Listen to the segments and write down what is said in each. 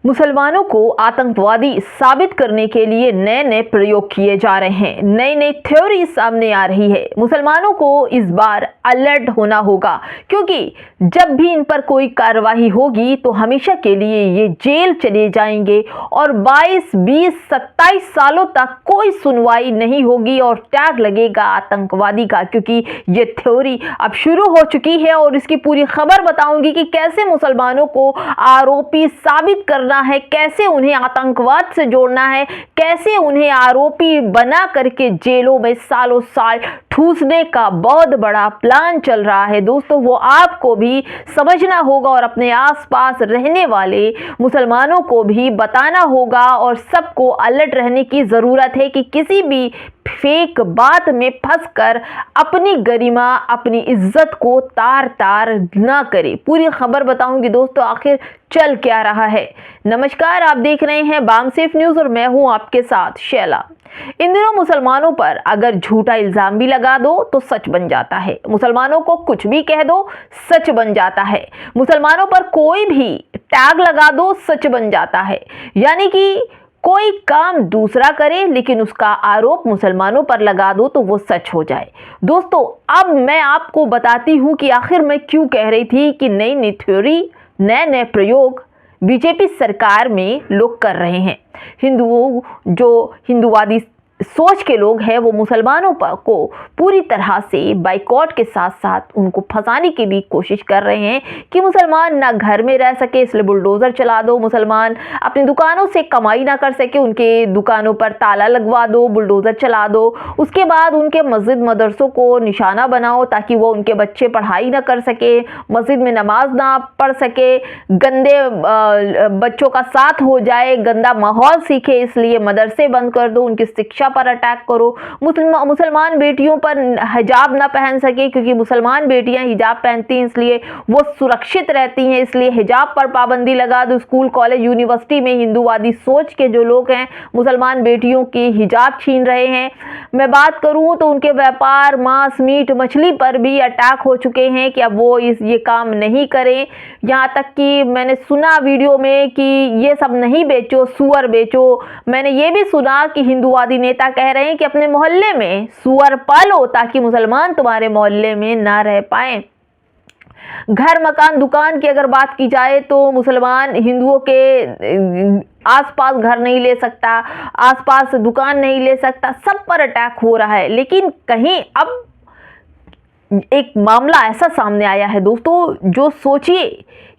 मुसलमानों को आतंकवादी साबित करने के लिए नए नए प्रयोग किए जा रहे हैं। नई नई थ्योरी सामने आ रही है। मुसलमानों को इस बार अलर्ट होना होगा, क्योंकि जब भी इन पर कोई कार्रवाई होगी तो हमेशा के लिए ये जेल चले जाएंगे और 22, 20, 27 सालों तक कोई सुनवाई नहीं होगी और टैग लगेगा आतंकवादी का, क्योंकि ये थ्योरी अब शुरू हो चुकी है। और इसकी पूरी खबर बताऊंगी कि कैसे मुसलमानों को आरोपी साबित करना है, कैसे उन्हें आतंकवाद से जोड़ना है, कैसे उन्हें आरोपी बना करके जेलों में सालों साल ठूसने का बहुत बड़ा प्लान चल रहा है। दोस्तों, वो आपको भी समझना होगा और अपने आसपास रहने वाले मुसलमानों को भी बताना होगा और सबको अलर्ट रहने की ज़रूरत है कि किसी भी फेक बात में फंसकर अपनी गरिमा, अपनी इज्जत को तार तार ना करे। पूरी खबर बताऊंगी दोस्तों, आखिर चल क्या रहा है। नमस्कार, आप देख रहे हैं बामसेफ न्यूज़ और मैं हूं आपके साथ शैला। इन दिनों मुसलमानों पर अगर झूठा इल्जाम भी लगा दो तो सच बन जाता है। मुसलमानों को कुछ भी कह दो, सच बन जाता है। मुसलमानों पर कोई भी टैग लगा दो, सच बन जाता है। यानी कि कोई काम दूसरा करे लेकिन उसका आरोप मुसलमानों पर लगा दो तो वो सच हो जाए। दोस्तों, अब मैं आपको बताती हूँ कि आखिर मैं क्यों कह रही थी कि नई नई थ्योरी, नए नए प्रयोग बीजेपी सरकार में लोग कर रहे हैं। हिंदूवादी सोच के लोग हैं, वो मुसलमानों को पूरी तरह से बाइकॉट के साथ साथ उनको फंसाने की भी कोशिश कर रहे हैं कि मुसलमान ना घर में रह सके, इसलिए बुलडोज़र चला दो। मुसलमान अपनी दुकानों से कमाई ना कर सके, उनके दुकानों पर ताला लगवा दो, बुलडोज़र चला दो। उसके बाद उनके मस्जिद मदरसों को निशाना बनाओ ताकि वो उनके बच्चे पढ़ाई ना कर सके, मस्जिद में नमाज ना पढ़ सके, गंदे बच्चों का साथ हो जाए, गंदा माहौल सीखे, इसलिए मदरसे बंद कर दो, उनकी शिक्षा पर अटैक करो। मुसलमान बेटियों पर हिजाब ना पहन सके, क्योंकि मुसलमान बेटियां हिजाब पहनती हैं इसलिए वो सुरक्षित रहती हैं, इसलिए हिजाब पर पाबंदी लगा दो। स्कूल, कॉलेज, यूनिवर्सिटी में हिंदूवादी सोच के जो लोग हैं मुसलमान बेटियों की हिजाब छीन रहे हैं। मैं बात करूं तो उनके व्यापार, मांस, मीट, मछली पर भी अटैक हो चुके हैं कि अब वो ये काम नहीं करें। यहाँ तक कि मैंने सुना वीडियो में कि ये सब नहीं बेचो, सुअर बेचो। मैंने ये भी सुना कि हिंदूवादी नेता कह रहे हैं कि अपने मोहल्ले में सुअर पालो ताकि मुसलमान तुम्हारे मोहल्ले में ना रह पाए। घर, मकान, दुकान की अगर बात की जाए तो मुसलमान हिंदुओं के आसपास घर नहीं ले सकता, आसपास दुकान नहीं ले सकता, सब पर अटैक हो रहा है। लेकिन कहीं अब एक मामला ऐसा सामने आया है दोस्तों, जो सोचिए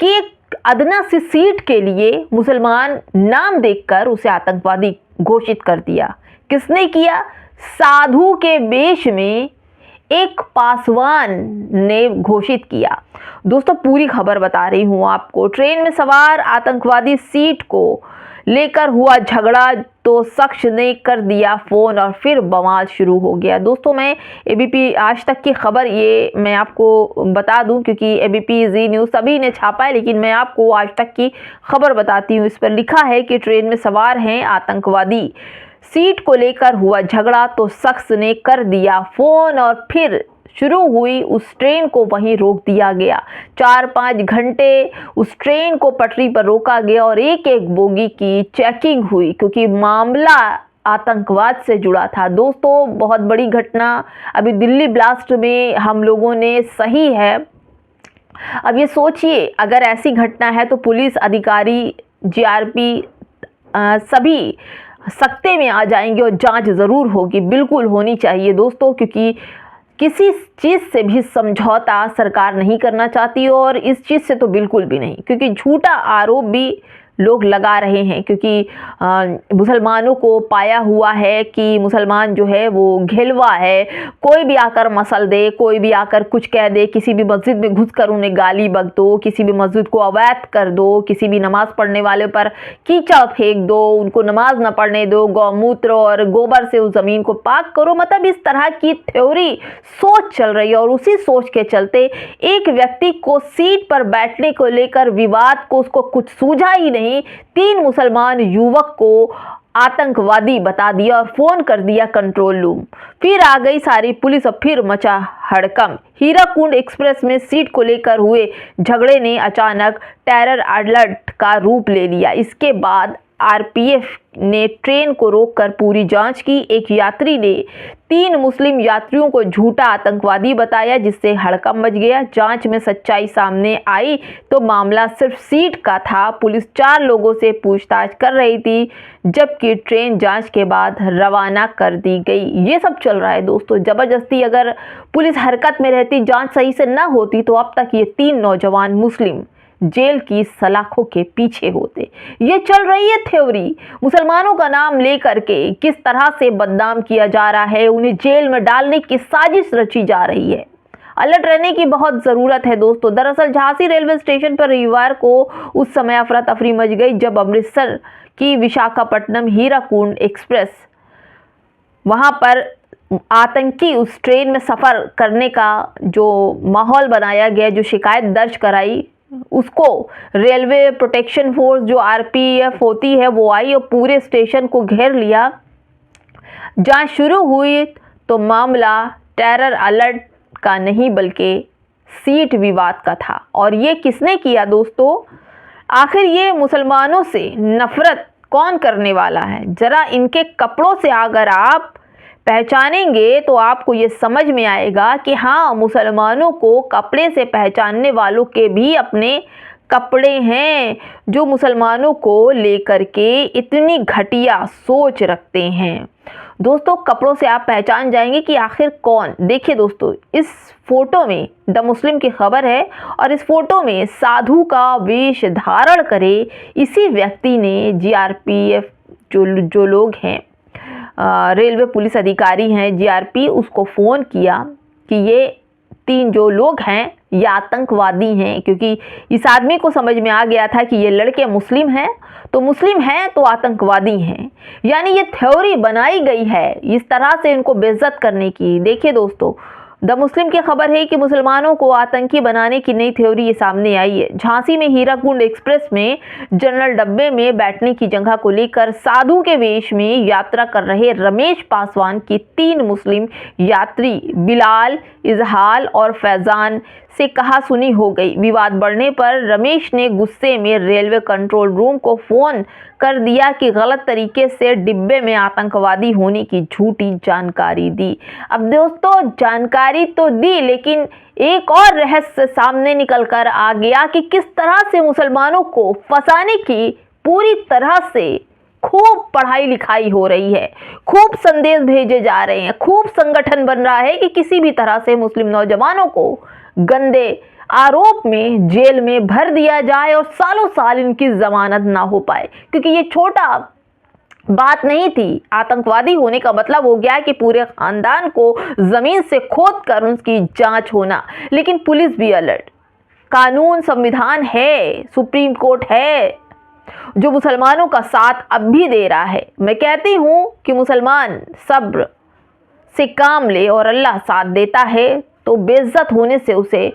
कि एक अदना सी सीट के लिए मुसलमान नाम देखकर उसे आतंकवादी घोषित कर दिया। किसने किया? साधु के वेश में एक पासवान ने घोषित किया। दोस्तों, पूरी खबर बता रही हूं आपको। ट्रेन में सवार आतंकवादी सीट को लेकर हुआ झगड़ा तो शख्स ने कर दिया फोन और फिर बवाल शुरू हो गया। दोस्तों, मैं एबीपी आज तक की खबर ये मैं आपको बता दूं, क्योंकि एबीपी, जी न्यूज़ सभी ने छापा है, लेकिन मैं आपको आज तक की खबर बताती हूं। इस पर लिखा है कि ट्रेन में सवार हैं आतंकवादी, सीट को लेकर हुआ झगड़ा तो शख्स ने कर दिया फोन और फिर शुरू हुई उस ट्रेन को वहीं रोक दिया गया। 4-5 घंटे उस ट्रेन को पटरी पर रोका गया और एक एक बोगी की चेकिंग हुई, क्योंकि मामला आतंकवाद से जुड़ा था। दोस्तों, बहुत बड़ी घटना अभी दिल्ली ब्लास्ट में हम लोगों ने सही है। अब ये सोचिए, अगर ऐसी घटना है तो पुलिस अधिकारी, जीआरपी सभी सख्ते में आ जाएंगे और जांच ज़रूर होगी, बिल्कुल होनी चाहिए दोस्तों, क्योंकि किसी चीज़ से भी समझौता सरकार नहीं करना चाहती और इस चीज़ से तो बिल्कुल भी नहीं, क्योंकि झूठा आरोप भी लोग लगा रहे हैं। क्योंकि मुसलमानों को पाया हुआ है कि मुसलमान जो है वो घेलवा है, कोई भी आकर मसल दे, कोई भी आकर कुछ कह दे, किसी भी मस्जिद में घुसकर उन्हें गाली बक दो, किसी भी मस्जिद को अवैध कर दो, किसी भी नमाज पढ़ने वाले पर कीचड़ फेंक दो, उनको नमाज न पढ़ने दो, गौमूत्र और गोबर से उस ज़मीन को पाक करो। मतलब इस तरह की थ्योरी सोच चल रही है और उसी सोच के चलते एक व्यक्ति को सीट पर बैठने को लेकर विवाद को उसको कुछ सूझा ही नहीं, 3 मुसलमान युवक को आतंकवादी बता दिया और फोन कर दिया कंट्रोल रूम। फिर आ गई सारी पुलिस और फिर मचा हड़कंप। हीराकुंड एक्सप्रेस में सीट को लेकर हुए झगड़े ने अचानक टेरर अलर्ट का रूप ले लिया। इसके बाद आरपीएफ ने ट्रेन को रोककर पूरी जांच की। एक यात्री ने 3 मुस्लिम यात्रियों को झूठा आतंकवादी बताया, जिससे हड़कंप मच गया। जांच में सच्चाई सामने आई तो मामला सिर्फ सीट का था। पुलिस 4 लोगों से पूछताछ कर रही थी, जबकि ट्रेन जांच के बाद रवाना कर दी गई। ये सब चल रहा है दोस्तों। जबरदस्ती अगर पुलिस हरकत में रहती, जांच सही से ना होती, तो अब तक ये 3 नौजवान मुस्लिम जेल की सलाखों के पीछे होते। ये चल रही है थ्योरी। मुसलमानों का नाम लेकर के किस तरह से बदनाम किया जा रहा है, उन्हें जेल में डालने की साजिश रची जा रही है। अलर्ट रहने की बहुत ज़रूरत है दोस्तों। दरअसल झांसी रेलवे स्टेशन पर रविवार को उस समय अफरा तफरी मच गई जब अमृतसर की विशाखापट्टनम हीराकुंड एक्सप्रेस, वहाँ पर आतंकी उस ट्रेन में सफ़र करने का जो माहौल बनाया गया, जो शिकायत दर्ज कराई, उसको रेलवे प्रोटेक्शन फोर्स जो आरपीएफ होती है वो आई और पूरे स्टेशन को घेर लिया। जांच शुरू हुई तो मामला टेरर अलर्ट का नहीं बल्कि सीट विवाद का था। और ये किसने किया दोस्तों? आखिर ये मुसलमानों से नफरत कौन करने वाला है? जरा इनके कपड़ों से अगर आप पहचानेंगे तो आपको ये समझ में आएगा कि हाँ, मुसलमानों को कपड़े से पहचानने वालों के भी अपने कपड़े हैं, जो मुसलमानों को लेकर के इतनी घटिया सोच रखते हैं। दोस्तों, कपड़ों से आप पहचान जाएंगे कि आखिर कौन। देखिए दोस्तों, इस फोटो में द मुस्लिम की खबर है और इस फोटो में साधु का वेश धारण करे इसी व्यक्ति ने जीआरपीएफ जो लोग हैं, रेलवे पुलिस अधिकारी हैं जीआरपी, उसको फ़ोन किया कि ये 3 जो लोग हैं ये आतंकवादी हैं। क्योंकि इस आदमी को समझ में आ गया था कि ये लड़के मुस्लिम हैं, तो मुस्लिम हैं तो आतंकवादी हैं। यानी ये थ्योरी बनाई गई है इस तरह से इनको बेइज्जत करने की। देखिए दोस्तों, द मुस्लिम की खबर है कि मुसलमानों को आतंकी बनाने की नई थ्योरी ये सामने आई है। झांसी में हीराकुंड एक्सप्रेस में जनरल डब्बे में बैठने की जगह को लेकर साधु के वेश में यात्रा कर रहे रमेश पासवान की 3 मुस्लिम यात्री बिलाल, इजहाल और फैजान से कहासुनी हो गई। विवाद बढ़ने पर रमेश ने गुस्से में रेलवे कंट्रोल रूम को फोन कर दिया कि गलत तरीके से डिब्बे में आतंकवादी होने की झूठी जानकारी दी। अब दोस्तों, जानकारी तो दी, लेकिन एक और रहस्य सामने निकल कर आ गया कि किस तरह से मुसलमानों को फंसाने की पूरी तरह से खूब पढ़ाई लिखाई हो रही है, खूब संदेश भेजे जा रहे हैं, खूब संगठन बन रहा है कि किसी भी तरह से मुस्लिम नौजवानों को गंदे आरोप में जेल में भर दिया जाए और सालों साल इनकी जमानत ना हो पाए। क्योंकि ये छोटा बात नहीं थी। आतंकवादी होने का मतलब हो गया कि पूरे खानदान को जमीन से खोद कर उसकी जांच होना। लेकिन पुलिस भी अलर्ट, कानून संविधान है, सुप्रीम कोर्ट है जो मुसलमानों का साथ अब भी दे रहा है। मैं कहती हूं कि मुसलमान सब्र से काम ले और अल्लाह साथ देता है तो बेइज्जत होने से उसे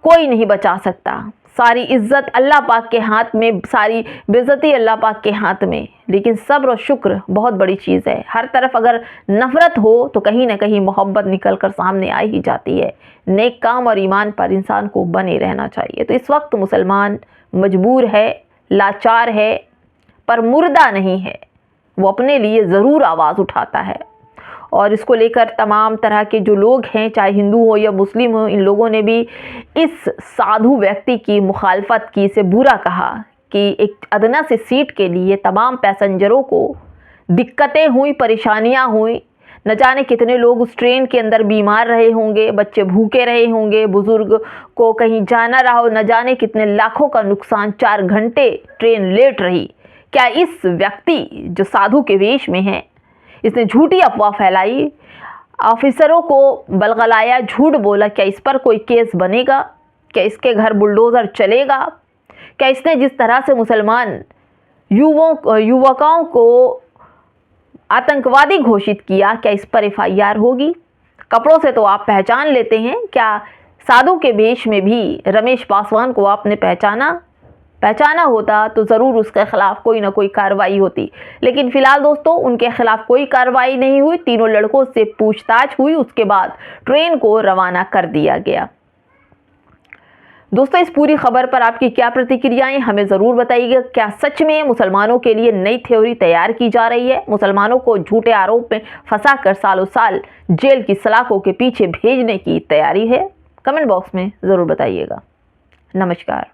कोई नहीं बचा सकता। सारी इज्जत अल्लाह पाक के हाथ में, सारी बेइज्जती अल्लाह पाक के हाथ में। लेकिन सब्र और शुक्र बहुत बड़ी चीज़ है। हर तरफ अगर नफरत हो तो कहीं ना कहीं मोहब्बत निकल कर सामने आ ही जाती है। नेक काम और ईमान पर इंसान को बने रहना चाहिए। तो इस वक्त मुसलमान मजबूर है, लाचार है, पर मुर्दा नहीं है। वो अपने लिए ज़रूर आवाज़ उठाता है और इसको लेकर तमाम तरह के जो लोग हैं, चाहे हिंदू हो या मुस्लिम हो, इन लोगों ने भी इस साधु व्यक्ति की मुखालफत की, इसे बुरा कहा कि एक अदना से सीट के लिए तमाम पैसेंजरों को दिक्कतें हुई, परेशानियां हुई। न जाने कितने लोग उस ट्रेन के अंदर बीमार रहे होंगे, बच्चे भूखे रहे होंगे, बुजुर्ग को कहीं जाना रहा हो, न जाने कितने लाखों का नुकसान। 4 घंटे ट्रेन लेट रही। क्या इस व्यक्ति जो साधु के वेश में है, इसने झूठी अफवाह फैलाई, ऑफिसरों को बलगलाया, झूठ बोला? क्या इस पर कोई केस बनेगा? क्या इसके घर बुलडोज़र चलेगा? क्या इसने जिस तरह से मुसलमान युवकों को आतंकवादी घोषित किया, क्या इस पर FIR होगी? कपड़ों से तो आप पहचान लेते हैं, क्या साधु के वेश में भी रमेश पासवान को आपने पहचाना? पहचाना होता तो ज़रूर उसके खिलाफ कोई ना कोई कार्रवाई होती। लेकिन फिलहाल दोस्तों उनके खिलाफ कोई कार्रवाई नहीं हुई। तीनों लड़कों से पूछताछ हुई, उसके बाद ट्रेन को रवाना कर दिया गया। दोस्तों इस पूरी खबर पर आपकी क्या प्रतिक्रियाएं हमें ज़रूर बताइएगा। क्या सच में मुसलमानों के लिए नई थ्योरी तैयार की जा रही है? मुसलमानों को झूठे आरोप में फंसाकर सालों साल जेल की सलाखों के पीछे भेजने की तैयारी है? कमेंट बॉक्स में ज़रूर बताइएगा। नमस्कार।